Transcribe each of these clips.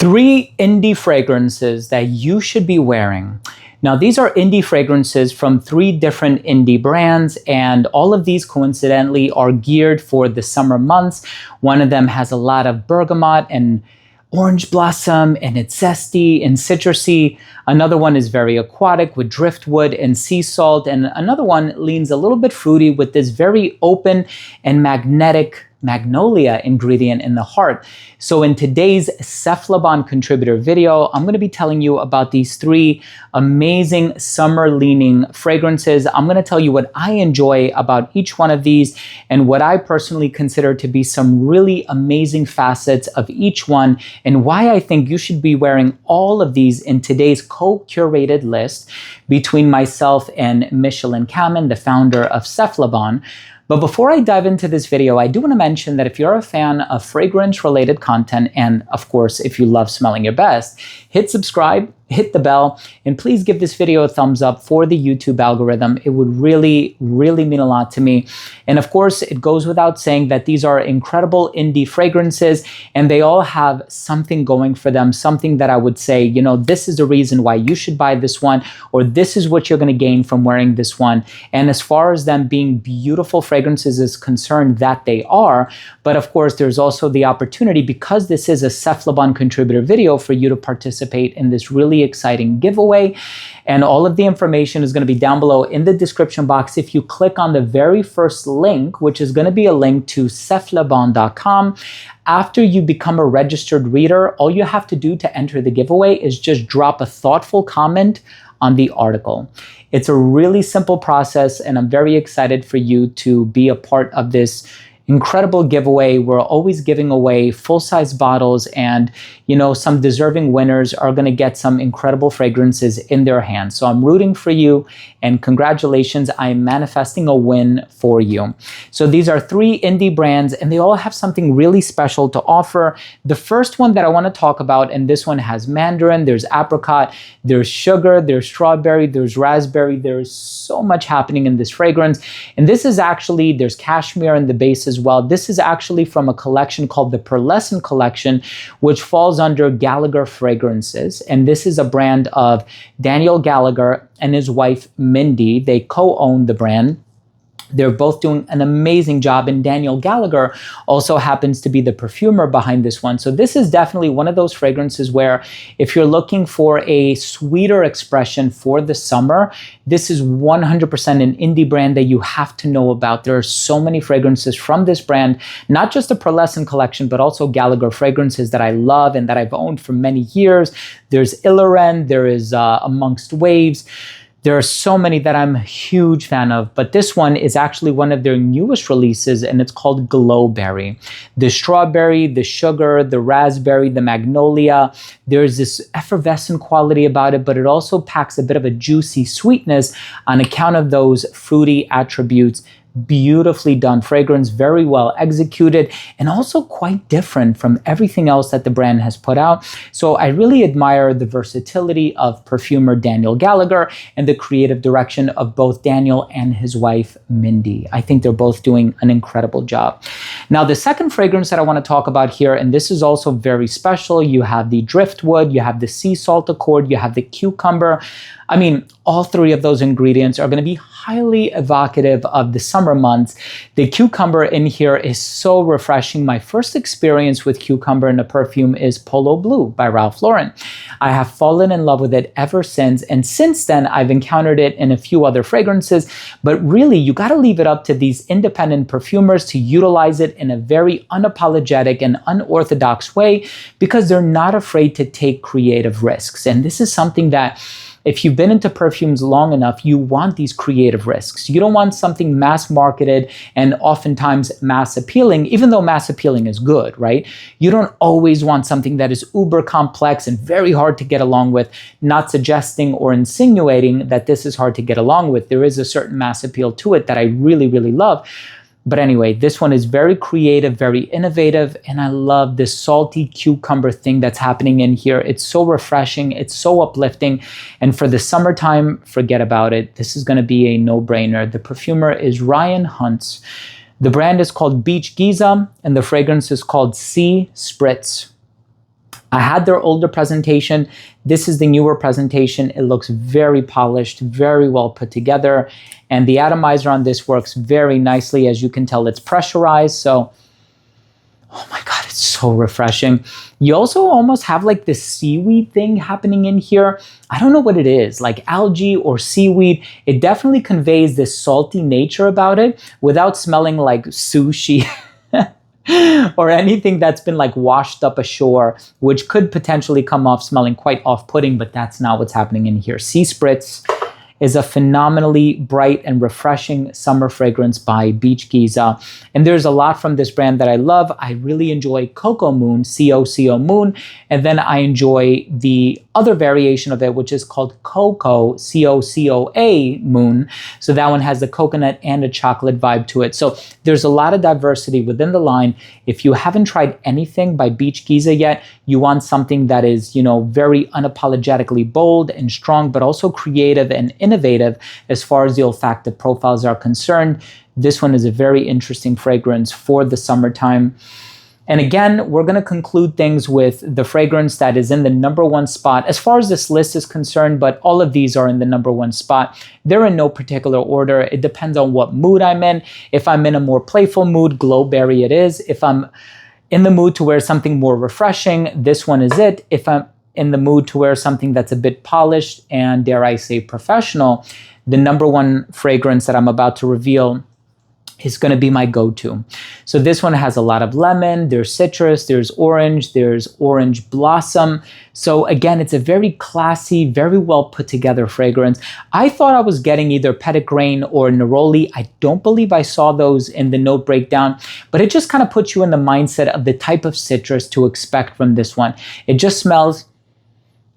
3 indie fragrances that you should be wearing. Now, these are indie fragrances from 3 different indie brands, and all of these coincidentally are geared for the summer months. One of them has a lot of bergamot and orange blossom, and it's zesty and citrusy. Another one is very aquatic with driftwood and sea salt, and another one leans a little bit fruity with this very open and magnetic magnolia ingredient in the heart. So in today's Cephalabon contributor video, I'm going to be telling you about these 3 amazing summer leaning fragrances. I'm going to tell you what I enjoy about each one of these and what I personally consider to be some really amazing facets of each one, and why I think you should be wearing all of these in today's co-curated list between myself and Michelin Kamen, the founder of Cephalabon. But before I dive into this video, I do want to mention that if you're a fan of fragrance-related content, and of course, if you love smelling your best, hit subscribe, hit the bell, and please give this video a thumbs up for the YouTube algorithm. It would really, really mean a lot to me. And of course, it goes without saying that these are incredible indie fragrances, and they all have something going for them, something that I would say, you know, this is the reason why you should buy this one, or this is what you're going to gain from wearing this one. And as far as them being beautiful fragrances is concerned, that they are. But of course, there's also the opportunity, because this is a Cephalabon contributor video, for you to participate in this really exciting giveaway. And all of the information is going to be down below in the description box. If you click on the very first link, which is going to be a link to cephalabon.com, after you become a registered reader, all you have to do to enter the giveaway is just drop a thoughtful comment on the article. It's a really simple process, and I'm very excited for you to be a part of this incredible giveaway. We're always giving away full-size bottles, and you know, some deserving winners are going to get some incredible fragrances in their hands. So I'm rooting for you, and congratulations, I'm manifesting a win for you. So these are 3 indie brands, and they all have something really special to offer. The first one that I want to talk about, and this one has mandarin, there's apricot, there's sugar, there's strawberry, there's raspberry. There's so much happening in this fragrance. And this is actually, there's cashmere in the base as well. This is actually from a collection called the Pearlescent collection, which falls under Gallagher fragrances. And this is a brand of Daniel Gallagher and his wife Mindy. They co-own the brand. They're both doing an amazing job, and Daniel Gallagher also happens to be the perfumer behind this one. So this is definitely one of those fragrances where if you're looking for a sweeter expression for the summer, this is 100% an indie brand that you have to know about. There are so many fragrances from this brand, not just the Pearlescent collection, but also Gallagher fragrances that I love and that I've owned for many years. There's Ilaren, there is Amongst Waves. There are so many that I'm a huge fan of, but this one is actually one of their newest releases, and it's called Glowberry. The strawberry, the sugar, the raspberry, the magnolia, there's this effervescent quality about it, but it also packs a bit of a juicy sweetness on account of those fruity attributes. Beautifully done fragrance, very well executed, and also quite different from everything else that the brand has put out. So I really admire the versatility of perfumer Daniel Gallagher and the creative direction of both Daniel and his wife Mindy. I think they're both doing an incredible job. Now, the second fragrance that I want to talk about here, and this is also very special, you have the driftwood, you have the sea salt accord, you have the cucumber. I mean, all 3 of those ingredients are going to be highly evocative of the summer months. The cucumber in here is so refreshing. My first experience with cucumber in a perfume is Polo Blue by Ralph Lauren. I have fallen in love with it ever since, and since then I've encountered it in a few other fragrances, but really you got to leave it up to these independent perfumers to utilize it in a very unapologetic and unorthodox way, because they're not afraid to take creative risks. And this is something that, if you've been into perfumes long enough, you want these creative risks. You don't want something mass marketed and oftentimes mass appealing, even though mass appealing is good, right? You don't always want something that is uber complex and very hard to get along with, not suggesting or insinuating that this is hard to get along with. There is a certain mass appeal to it that I really, really love. But anyway, this one is very creative, very innovative, and I love this salty cucumber thing that's happening in here. It's so refreshing, it's so uplifting, and for the summertime, forget about it. This is going to be a no-brainer. The perfumer is Ryan Huntz. The brand is called Beach Giza, and the fragrance is called Sea Spritz. I had their older presentation. This is the newer presentation. It looks very polished, very well put together. And the atomizer on this works very nicely. As you can tell, it's pressurized. So, oh my God, it's so refreshing. You also almost have like this seaweed thing happening in here. I don't know what it is, like algae or seaweed. It definitely conveys this salty nature about it without smelling like sushi. Or anything that's been like washed up ashore, which could potentially come off smelling quite off-putting, but that's not what's happening in here. Sea Spritz is a phenomenally bright and refreshing summer fragrance by Beach Giza. And there's a lot from this brand that I love. I really enjoy Cocoa Moon, C-O-C-O Moon. And then I enjoy the other variation of it, which is called Cocoa, C-O-C-O-A Moon. So that one has the coconut and a chocolate vibe to it. So there's a lot of diversity within the line. If you haven't tried anything by Beach Giza yet, you want something that is, very unapologetically bold and strong, but also creative and innovative as far as the olfactive profiles are concerned. This one is a very interesting fragrance for the summertime. And again, we're going to conclude things with the fragrance that is in the #1 spot as far as this list is concerned, but all of these are in the #1 spot. They're in no particular order. It depends on what mood I'm in. If I'm in a more playful mood, Glowberry it is. If I'm in the mood to wear something more refreshing, this one is it. If I'm in the mood to wear something that's a bit polished and, dare I say, professional, the #1 fragrance that I'm about to reveal is going to be my go-to. So this one has a lot of lemon, there's citrus, there's orange blossom. So again, it's a very classy, very well put together fragrance. I thought I was getting either petitgrain or neroli. I don't believe I saw those in the note breakdown, but it just kind of puts you in the mindset of the type of citrus to expect from this one. It just smells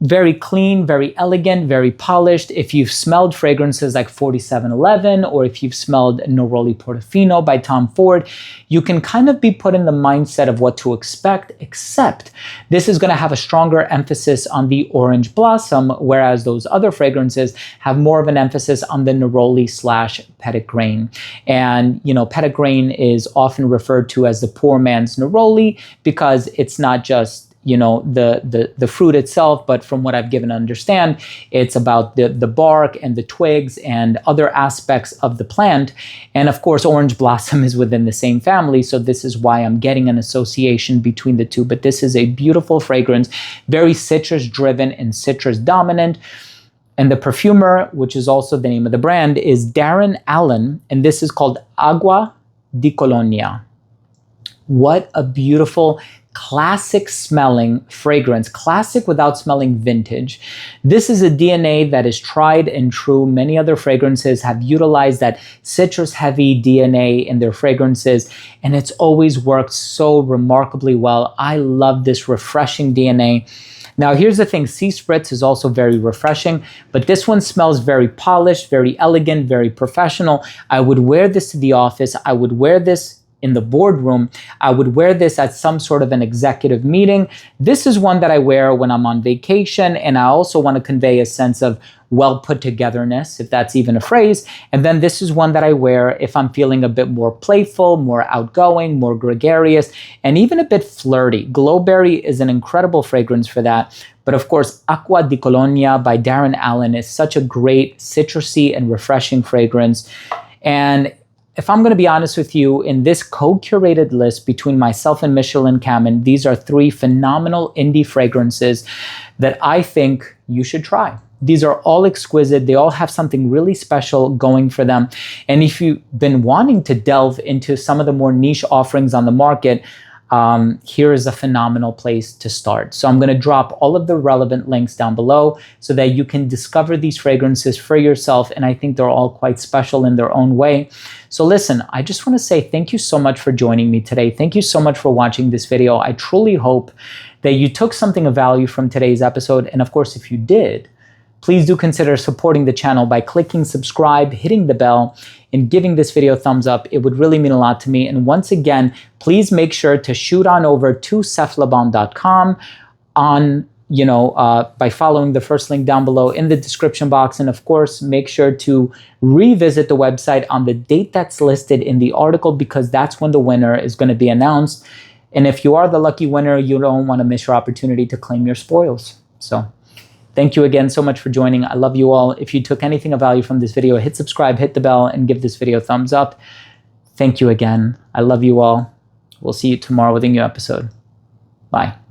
very clean, very elegant, very polished. If you've smelled fragrances like 4711 or if you've smelled Neroli Portofino by Tom Ford, you can kind of be put in the mindset of what to expect, except this is going to have a stronger emphasis on the orange blossom, whereas those other fragrances have more of an emphasis on the Neroli / petitgrain. And, petitgrain is often referred to as the poor man's Neroli because it's not just the fruit itself, but from what I've given to understand, it's about the bark and the twigs and other aspects of the plant. And of course, orange blossom is within the same family, so this is why I'm getting an association between the two. But this is a beautiful fragrance, very citrus driven and citrus dominant. And the perfumer, which is also the name of the brand, is Darren Allen, and this is called Aqua Deolonia. What a beautiful classic smelling fragrance, classic without smelling vintage. This is a DNA that is tried and true. Many other fragrances have utilized that citrus heavy DNA in their fragrances, and it's always worked so remarkably well. I love this refreshing DNA. Now, here's the thing, Sea Spritz is also very refreshing, but this one smells very polished, very elegant, very professional. I would wear this to the office. I would wear this in the boardroom. I would wear this at some sort of an executive meeting. This is one that I wear when I'm on vacation, and I also want to convey a sense of well put togetherness, if that's even a phrase. And then this is one that I wear if I'm feeling a bit more playful, more outgoing, more gregarious, and even a bit flirty. Glowberry is an incredible fragrance for that. But of course, Aqua Deolonia by Darren Allen is such a great citrusy and refreshing fragrance. And if I'm going to be honest with you, in this co-curated list between myself and Michelin Kamen, these are 3 phenomenal indie fragrances that I think you should try. These are all exquisite. They all have something really special going for them. And if you've been wanting to delve into some of the more niche offerings on the market, here is a phenomenal place to start. So I'm going to drop all of the relevant links down below so that you can discover these fragrances for yourself. And I think they're all quite special in their own way. So listen, I just want to say thank you so much for joining me today. Thank you so much for watching this video. I truly hope that you took something of value from today's episode. And of course, if you did, please do consider supporting the channel by clicking subscribe, hitting the bell, and giving this video a thumbs up. It would really mean a lot to me. And once again, please make sure to shoot on over to cephalabon.com by following the first link down below in the description box. And of course, make sure to revisit the website on the date that's listed in the article, because that's when the winner is going to be announced. And if you are the lucky winner, you don't want to miss your opportunity to claim your spoils. So thank you again so much for joining. I love you all. If you took anything of value from this video, hit subscribe, hit the bell, and give this video a thumbs up. Thank you again. I love you all. We'll see you tomorrow with a new episode. Bye.